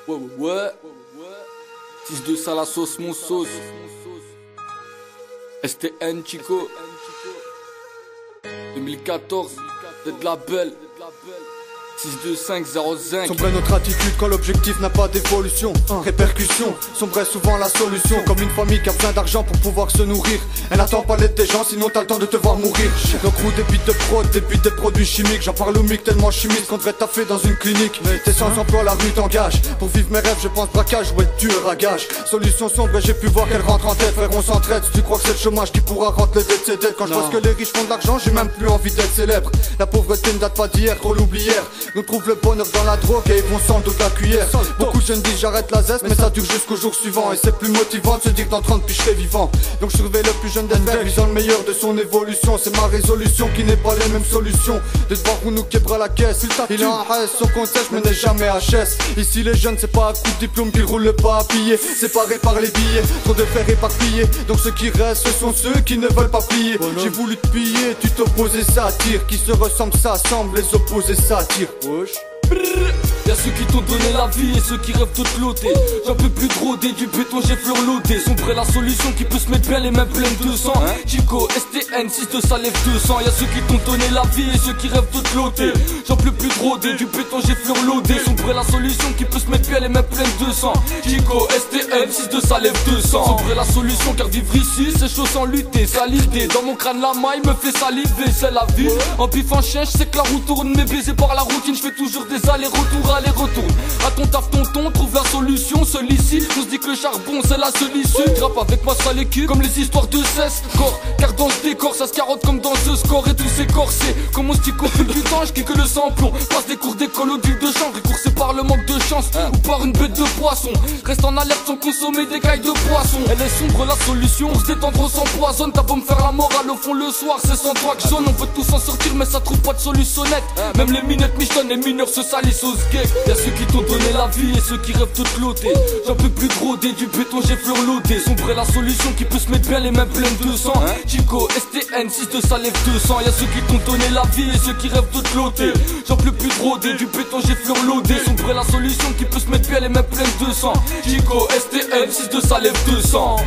Ouais. 6 de ça la sauce, mon sauce. STN Chico. 2014. C'est de la belle. 62505. Sombre est notre attitude quand l'objectif n'a pas d'évolution. Répercussion, sombre est souvent la solution. Comme une famille qui a besoin d'argent pour pouvoir se nourrir. Elle n'attend pas l'aide des gens, sinon t'as le temps de te voir mourir. Nos crews débitent de prod, débitent des produits chimiques. J'en parle au mic tellement chimique qu'on devrait taffer dans une clinique. T'es sans emploi, la rue t'engage. Pour vivre mes rêves, je pense braquage ou être tueur à gage. Solution sombre, j'ai pu voir qu'elle rentre en tête. Frère, on s'entraide, si tu crois que c'est le chômage qui pourra rendre les dettes, c'est dettes. Quand je vois que les riches font de l'argent, j'ai même plus envie d'être célèbre. La pauvreté ne date pas d'hier, trop l'oublière. Nous trouve le bonheur dans la drogue et ils vont sans doute la cuillère. Beaucoup de jeunes disent j'arrête la zeste, mais ça dure jusqu'au jour suivant. Et c'est plus motivant de se dire dans 30 puis je serai vivant. Donc je surveille le plus jeune des frères, visant le meilleur de son évolution. C'est ma résolution qui n'est pas les mêmes solutions. De devoir où nous québra la caisse. Il est en HS, son compte sèche mais n'est jamais HS. Ici les jeunes c'est pas à coup de diplôme qu'ils roulent le pas à piller. Séparés par les billets, trop de frères éparpillés. Donc ceux qui restent ce sont ceux qui ne veulent pas plier. J'ai voulu te piller, tu t'opposes et ça tire. Qui se ressemblent ça semble, les opposés ça tire. Y'a ceux qui t'ont donné la vie et ceux qui rêvent de te loter. J'en peux plus de rôder, du béton j'ai fleurloté. Sombre est la solution qui peut se mettre bien les mains pleines de sang. Chico, STN, 6 de ça lève 200. Y'a ceux qui t'ont donné la vie et ceux qui rêvent de te loter. J'en peux plus de rôder, du béton j'ai fleurloté. Sombre est la solution qui peut se mettre bien les mains pleines de sang. Chico, STN, 6 de ça lève 200. Sombre est la solution car vivre ici c'est chaud sans lutter. Ça l'idée, dans mon crâne la maille me fait saliver. C'est la vie, en pif en chien, je sais que la roue tourne. Mais baisé par la routine, je fais toujours des allers-retours, allers-retours. À ton taf tonton, trouve la solution. Seul ici, on se dit que le charbon c'est la seule issue. Grappe avec moi ça les cul, comme les histoires de cesse corps. Car dans ce décor, ça se carotte comme dans ce score. Et tous ces corsés, comme on se dit qu'au fil du temps, je kick le samplon. Passe des cours d'école au d'huile de chanvre, coursé par le manque de chance ou par une bête de poisson. Reste en alerte sans consommer des cailles de poisson. Elle est sombre la solution, pour se détendre on s'empoisonne. T'as beau me faire la morale au fond le soir, c'est sans toi que jaune. On veut tous s'en sortir mais ça trouve pas de solutionnette. Même les minettes michtonnes, les mineurs se salissent aux gays. Y'a ceux qui t'ont donné la vie et ceux qui rêvent de te loter. J'en peux plus de rôder, du béton j'ai fleurloté. Sombre est la solution qui peut se mettre bien les mains pleines de sang. Chico, STN, 6 de ça lève 200. Y'a ceux qui t'ont donné la vie et ceux qui rêvent de te loter. J'en peux plus de rôder, du béton j'ai fleurloté. Sombre est la solution qui peut se mettre bien les mains pleines de sang. Chico, STN, 6 de ça lève 200.